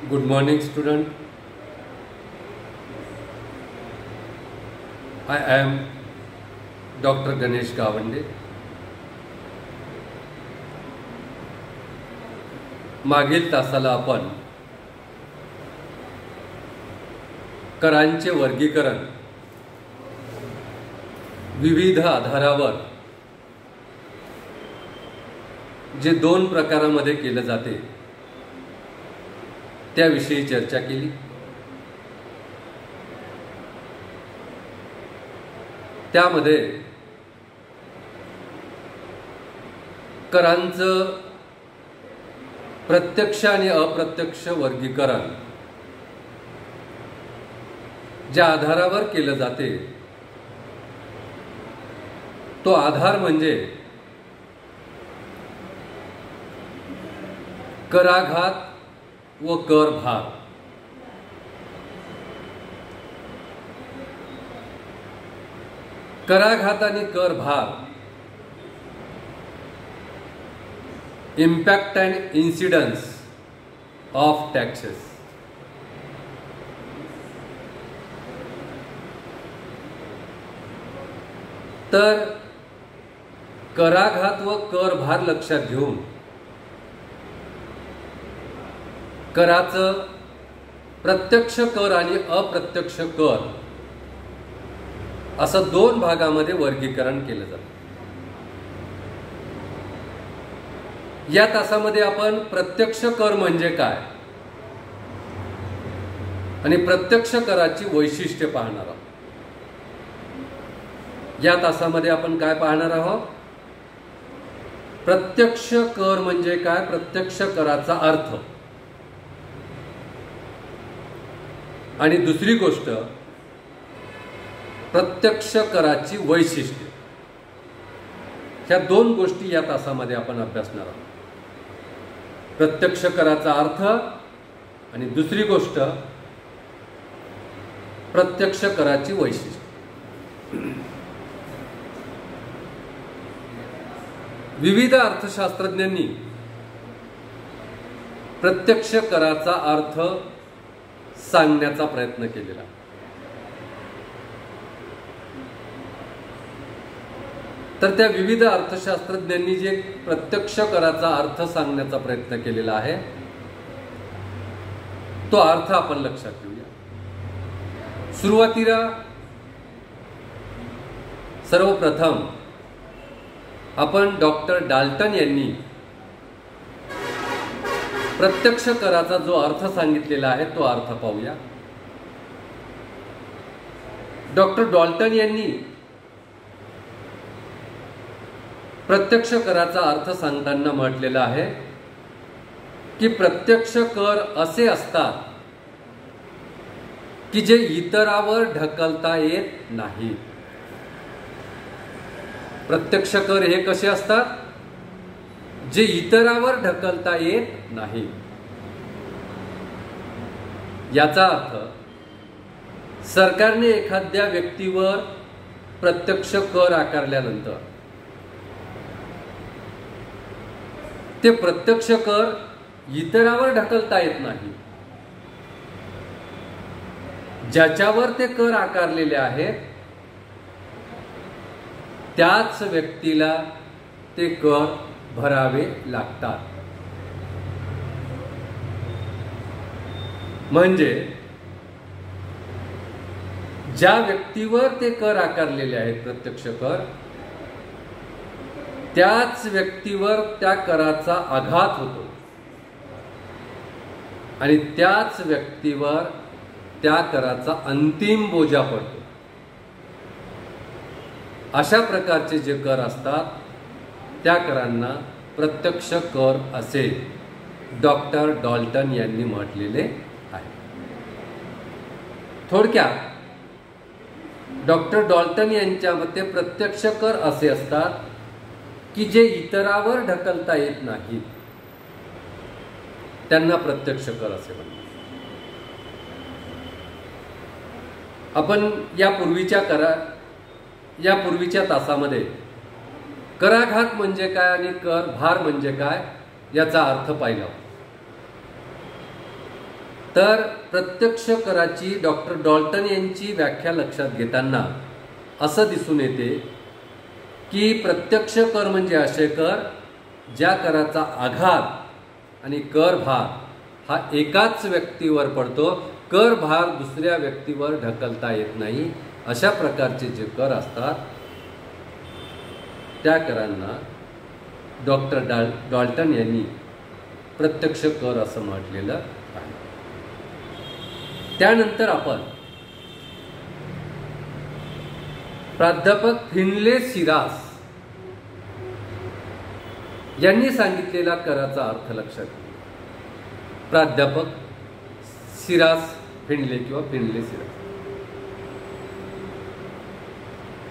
Good morning, student. I am Dr. Ganesh Gawande. मागील तासाला आपण करांचे वर्गीकरण विविध आधारावर जे दोन प्रकारांमध्ये केले जाते त्याविषयी चर्चा केली। त्यामध्ये करांचं प्रत्यक्ष आणि अप्रत्यक्ष वर्गीकरण ज्या आधारावर केले जाते तो आधार म्हणजे कराघात व कर भार। कराघात आणि कर भार impact and incidence of taxes. तर कराघात व कर भार लक्षात घेऊन कराचं प्रत्यक्ष कर आणि अप्रत्यक्ष कर असं दोन भागामध्ये वर्गीकरण केलं जातं। या तासामध्ये आपण प्रत्यक्ष कर म्हणजे काय आणि प्रत्यक्ष कराची वैशिष्ट्ये पाहणार आहोत। या तासामध्ये आपण काय पाहणार आहोत? प्रत्यक्ष कर म्हणजे काय, प्रत्यक्ष कराचा अर्थ, आणि दुसरी गोष्ट प्रत्यक्ष कराची वैशिष्ट्ये। ह्या दोन गोष्टी या तासामध्ये आपण अभ्यासणार आहोत। प्रत्यक्ष कराचा अर्थ आणि दुसरी गोष्ट प्रत्यक्ष कराची वैशिष्ट्ये। विविध अर्थशास्त्रज्ञांनी प्रत्यक्ष कराचा अर्थ सांगण्याचा प्रयत्न केलेला। तर त्या विविध अर्थशास्त्रज्ञांनी जे प्रत्यक्ष कराचा अर्थ सांगण्याचा प्रयत्न केलेला आहे तो अर्थ आपण लक्षात घेऊया। सुरुवातीला सर्वप्रथम आपण डॉक्टर डाल्टन यांनी प्रत्यक्ष कराचा जो अर्थ सांगितलेला आहे तो अर्थ पाहूया। डॉक्टर डाल्टन यांनी प्रत्यक्ष कराचा अर्थ सांगताना म्हटलेला आहे की प्रत्यक्ष कर असे असतात की जे इतरावर ढकलता येत नाही। प्रत्यक्ष कर हे कसे असतात? जे इतरावर ढकलता येत नाही। याचा अर्थ सरकारने एखाद्या व्यक्तीवर प्रत्यक्ष कर आकारल्यानंतर ते प्रत्यक्ष कर इतरावर ढकलता येत नाही। ज्याच्यावर ते कर आकारलेले आहेत त्याच व्यक्तीला ते कर भरावे लागतात। म्हणजे ज्या व्यक्तीवर ते कर आकारलेले आहेत प्रत्यक्ष कर त्याच व्यक्तीवर त्या कराचा आघात होतो आणि त्याच व्यक्तीवर त्या कराचा अंतिम बोजा पडतो। अशा प्रकारचे जे कर असतात त्या करांना प्रत्यक्ष कर असे डॉक्टर डाल्टन यांनी म्हटलेले आहे। थोडक्यात डॉक्टर डाल्टन यांच्या मते प्रत्यक्ष कर असे असतात की जे इतरावर ढकलता येत नाहीत त्यांना प्रत्यक्ष कर असे म्हणतात। आपण यापूर्वीच्या तासामध्ये कराघात म्हणजे काय आणि कर भार म्हणजे काय याचा अर्थ पाहिला तर प्रत्यक्ष कराची डॉक्टर डॉल्टन यांची व्याख्या लक्षात घेताना असं दिसून येते की प्रत्यक्ष कर म्हणजे असे कर ज्या कराचा आघात आणि कर भार हा एकाच व्यक्तीवर पडतो, कर भार दुसऱ्या व्यक्तीवर ढकलता येत नाही, अशा प्रकारचे जे कर असतात त्या करांना डॉक्टर डॉल्टन यांनी प्रत्यक्ष कर असं म्हटलेलं आहे. त्यानंतर आपण प्राध्यापक फिनले सिरास यांनी सांगितलेला कराचा अर्थ लक्षात घ्या. प्राध्यापक सिरास फिनले किंवा फिनले सिरास.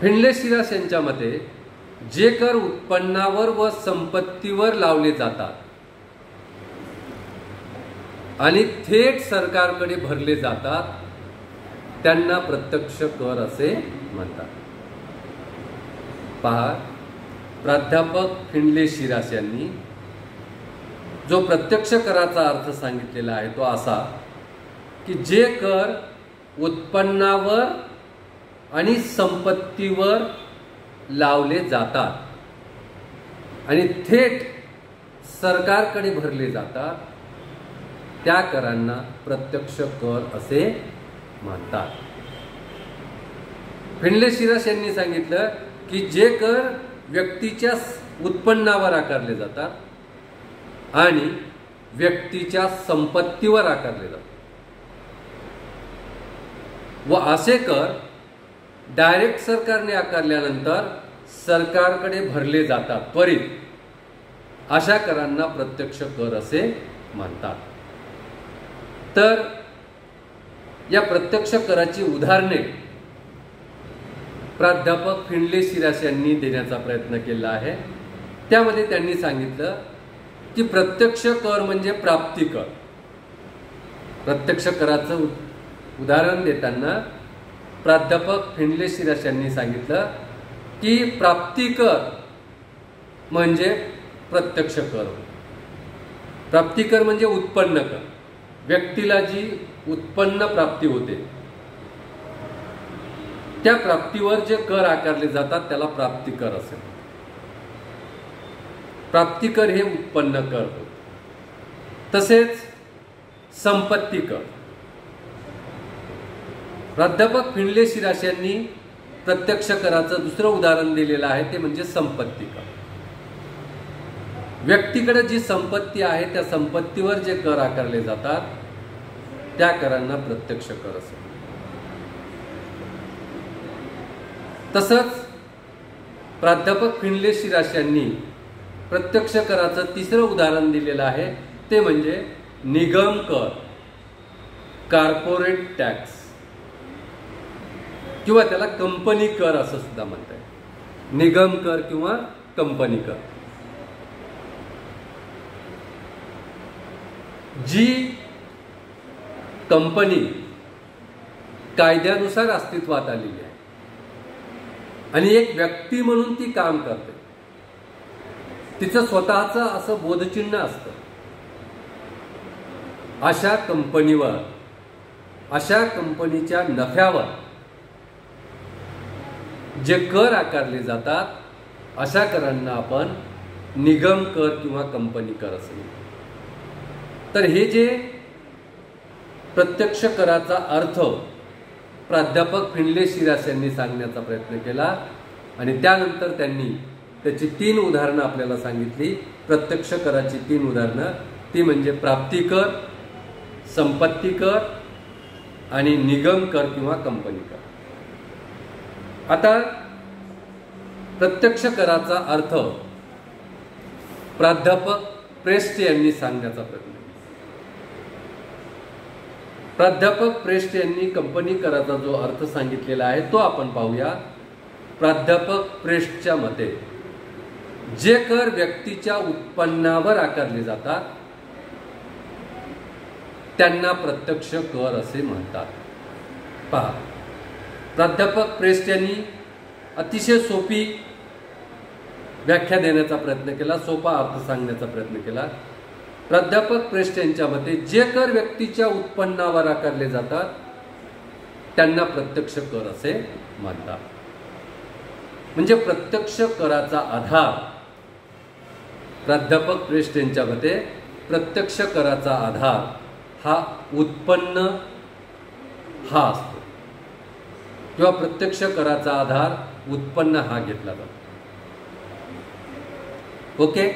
फिनले सिरास यांच्या मते जे कर उत्पन्नावर व संपत्तीवर लावले जातात आणि थेट सरकारकडे भरले जातात त्यांना प्रत्यक्ष कर असे म्हणतात. पहा, प्राध्यापक फिनले सिरास यांनी जो प्रत्यक्ष कराचा अर्थ सांगितलेला आहे तो असा की जे कर उत्पन्नावर आणि संपत्तीवर लावले जातात आणि थेट सरकारकडे भरले जातात त्या करांना प्रत्यक्ष कर असे म्हणतात. फिनले सिरास यांनी सांगितलं की जे कर व्यक्तीच्या उत्पन्नावर आकारले जातात आणि व्यक्तीच्या संपत्तीवर आकारले जातात व असे कर डायरेक्ट सरकारने आकारल्यानंतर सरकारकडे भरले जातात त्वरित, अशा करांना प्रत्यक्ष कर असे म्हणतात. तर या प्रत्यक्ष कराची उदाहरणे प्राध्यापक फिनले सिरास यांनी देण्याचा प्रयत्न केला आहे. त्यामध्ये त्यांनी सांगितलं की प्रत्यक्ष कर म्हणजे प्राप्ती कर. प्रत्यक्ष कराचं उदाहरण देताना प्राध्यापक फिनले सिरास यांनी सांगितलं की प्राप्ती कर म्हणजे प्रत्यक्ष कर. प्राप्ती कर म्हणजे उत्पन्न कर, व्यक्तीला जी उत्पन्न प्राप्ती होते त्या प्राप्तीवर जे कर आकारले जातात त्याला प्राप्ती कर असे. प्राप्ती कर हे उत्पन्न कर होते. तसेच संपत्ती कर. प्राध्यापक फिनले सिरास यांनी प्रत्यक्ष कराचं दुसरं उदाहरण दिलेलं आहे ते म्हणजे संपत्ती कर. व्यक्तीकडे जी संपत्ती आहे त्या संपत्तीवर जे कर आकारले जातात त्या करांना प्रत्यक्ष कर असे. तसंच प्राध्यापक फिनले सिरास यांनी प्रत्यक्ष कराचं तिसरं उदाहरण दिलेलं आहे ते म्हणजे निगम कर, कॉर्पोरेट टॅक्स किंवा त्याला कंपनी कर असं सुद्धा म्हणतात. निगम कर किंवा कंपनी कर. जी कंपनी कायद्यानुसार अस्तित्वात आलेली आहे आणि एक व्यक्ती म्हणून ती काम करते, तिचं स्वतःचं असं बोधचिन्ह असतं, अशा कंपनीवर, अशा कंपनीच्या नफ्यावर जे कर आकारले जातात अशा करांना आपण निगम कर किंवा कंपनी कर असे म्हणतो. तर हे जे प्रत्यक्ष कराचा अर्थ प्राध्यापक फिनले सिरास यांनी सांगण्याचा प्रयत्न केला आणि त्यानंतर त्यांनी त्याची 3 उदाहरणं आपल्याला सांगितली. प्रत्यक्ष कराची 3 उदाहरणं ती म्हणजे प्राप्ती कर, संपत्ती कर आणि निगम कर किंवा कंपनी कर. आता प्रत्यक्ष कराचा अर्थ प्राध्यापक प्रेस्ट यांनी सांगण्याचा प्रयत्न. प्राध्यापक प्रेस्ट यांनी कंपनी कराचा जो अर्थ सांगितलेला आहे तो आपण पाहूया. प्राध्यापक प्रेस्टच्या मते जे कर व्यक्तीच्या उत्पन्नावर आकारले जातात त्यांना प्रत्यक्ष कर असे म्हणतात. पहा, प्राध्यापक प्रेस्ट यांनी अतिशय सोपी व्याख्या देण्याचा प्रयत्न केला, सोपा अर्थ सांगण्याचा प्रयत्न केला. प्राध्यापक प्रेस्ट यांच्या मते जे कर व्यक्तीच्या उत्पन्नावर आकारले जातात त्यांना प्रत्यक्ष कर असे मानतात. म्हणजे प्रत्यक्ष कराचा आधार, प्राध्यापक प्रेस्ट यांच्या मते प्रत्यक्ष कराचा आधार हा उत्पन्न हा असतो, किंवा प्रत्यक्ष कराचा आधार उत्पन्न हा घेतला जातो. ओके,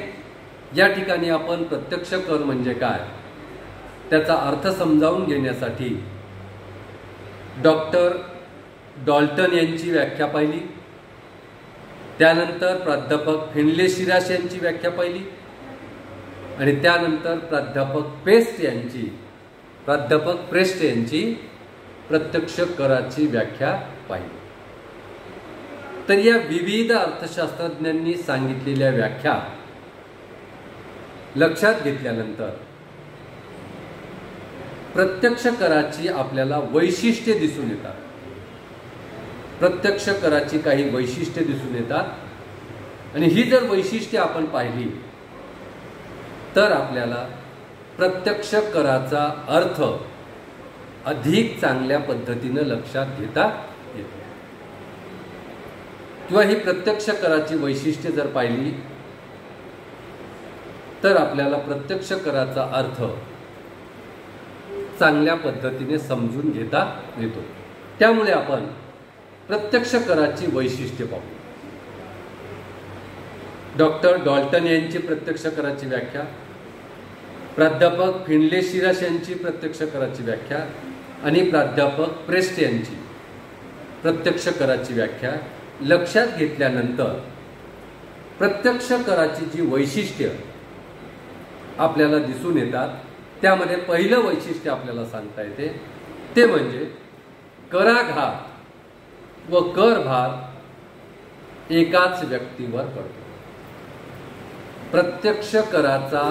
या ठिकाणी आपण प्रत्यक्ष कर म्हणजे काय त्याचा अर्थ समजावून घेण्यासाठी डॉक्टर डॉल्टन यांची व्याख्या पाहिली, त्यानंतर प्राध्यापक फिनले शिराश यांची व्याख्या पाहिली, आणि त्यानंतर प्राध्यापक प्रेस्ट यांची प्रत्यक्ष कराची व्याख्या पाहिली. तर या विविध अर्थशास्त्रज्ञांनी सांगितलेल्या व्याख्या लक्षात घेतल्यानंतर प्रत्यक्ष कराची आपल्याला वैशिष्ट्ये दिसून येतात. प्रत्यक्ष कराची काही वैशिष्ट्ये दिसून येतात, आणि ही जर वैशिष्ट्ये आपण पाहिली तर आपल्याला प्रत्यक्ष कराचा अर्थ अधिक चांगल्या पद्धतीने लक्षात घेता येतो. किंवा ही प्रत्यक्ष कराची वैशिष्ट्ये जर पाहिली तर आपल्याला प्रत्यक्ष कराचा अर्थ चांगल्या पद्धतीने समजून घेता येतो. त्यामुळे आपण प्रत्यक्ष कराची वैशिष्ट्ये पाहू. डॉक्टर डॉल्टन यांची प्रत्यक्ष कराची व्याख्या, प्राध्यापक फिनले शिराश यांची प्रत्यक्ष कराची व्याख्या, आणि प्राध्यापक प्रेस्ट यांची प्रत्यक्ष कराची व्याख्या लक्षात घेतल्यानंतर प्रत्यक्ष कराची जी वैशिष्ट्य आपल्याला दिसून येतात त्यामध्ये पहिलं वैशिष्ट्य आपल्याला सांगता येते ते म्हणजे कराघात व करभार एकाच व्यक्तीवर पडतो. प्रत्यक्ष कराचा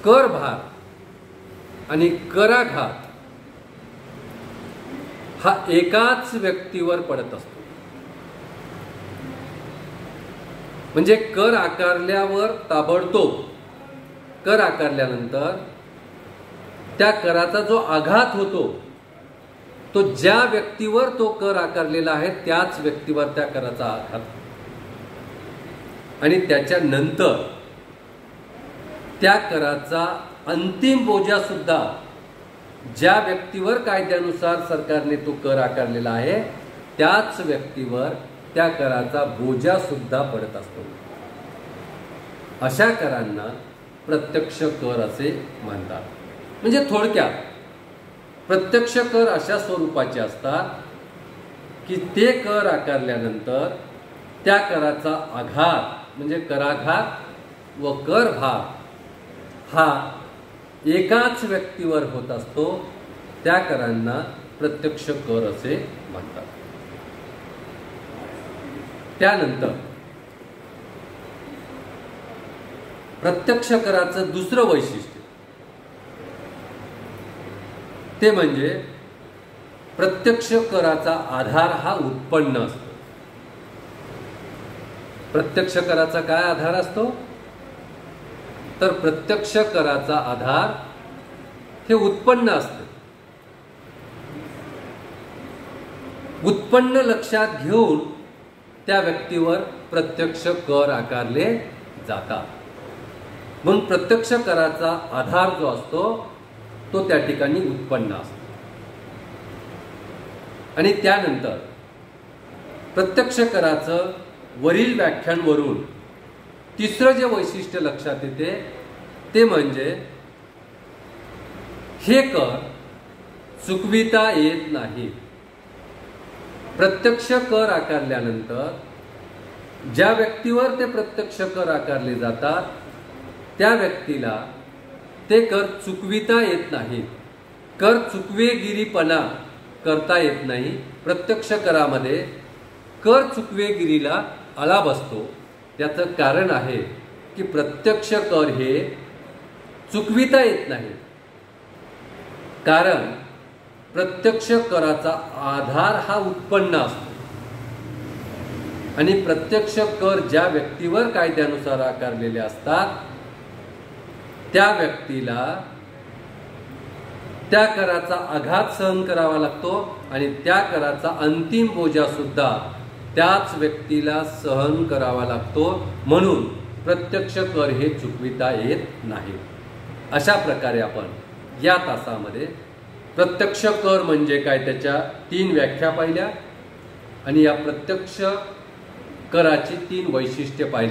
करभार आणि कराघात हा एकाच व्यक्तीवर पडत असतो. म्हणजे कर आकारल्यावर ताबडतोब कर आकारल्यानंतर त्या कराचा जो आघात होतो तो ज्या व्यक्तीवर तो कर आकारलेला आहे त्याच व्यक्तीवर त्या कराचा आघात, आणि त्याच्यानंतर त्या कराचा अंतिम बोजा सुद्धा ज्या व्यक्तीवर कायद्यानुसार सरकारने तो कर आकारलेला आहे त्याच व्यक्तीवर त्या कराचा बोजा सुद्धा पडत असतो. अशा करांना प्रत्यक्ष कर असे म्हणतात. म्हणजे थोडक्यात प्रत्यक्ष कर अशा स्वरूपाचे असतात की ते कर आकारल्यानंतर त्या कराचा आघात म्हणजे कराघात व करभार हा एकाच व्यक्तीवर होत असतो. त्या करांना प्रत्यक्ष कर असे म्हणतात. त्यानंतर प्रत्यक्ष कराचं दुसरं वैशिष्ट्य ते म्हणजे प्रत्यक्ष कराचा आधार हा उत्पन्न असतो. प्रत्यक्ष कराचा काय आधार असतो तर प्रत्यक्ष कराचा आधार हे उत्पन्न असते. उत्पन्न लक्षात घेऊन त्या व्यक्तीवर प्रत्यक्ष कर आकारले जातात. म्हणून प्रत्यक्ष कराचा आधार जो असतो तो त्या ठिकाणी उत्पन्न असतो. आणि त्यानंतर प्रत्यक्ष कराचं वरील व्याख्यांवरून तिसरं जे वैशिष्ट्य लक्षात येते ते म्हणजे हे कर चुकविता येत नाही. प्रत्यक्ष कर आकारल्यानंतर ज्या व्यक्तीवर ते प्रत्यक्ष कर आकारले जातात त्या व्यक्तीला ते कर चुकविता येत नाहीत. कर चुकवेगिरीपणा करता येत नाही. प्रत्यक्ष करामध्ये कर चुकवेगिरीला आळा बसतो. त्याचं कारण आहे की प्रत्यक्ष कर हे चुकविता येत नाही. कारण प्रत्यक्ष कराचा आधार हा उत्पन्न असतो. आणि प्रत्यक्ष कर ज्या व्यक्तीवर कायद्यानुसार आकारलेले असतात त्या व्यक्तीला त्या कराचा आघात सहन करावा लागतो आणि त्या कराचा अंतिम बोजा सुद्धा त्याच व्यक्तीला सहन करावा लागतो. म्हणून प्रत्यक्ष कर हे चुकविता येत नाही. अशा प्रकारे आपण या तासामध्ये प्रत्यक्ष कर म्हणजे काय त्याच्या 3 व्याख्या पाहिल्या आणि या प्रत्यक्ष कराची 3 वैशिष्ट्ये पाहिली.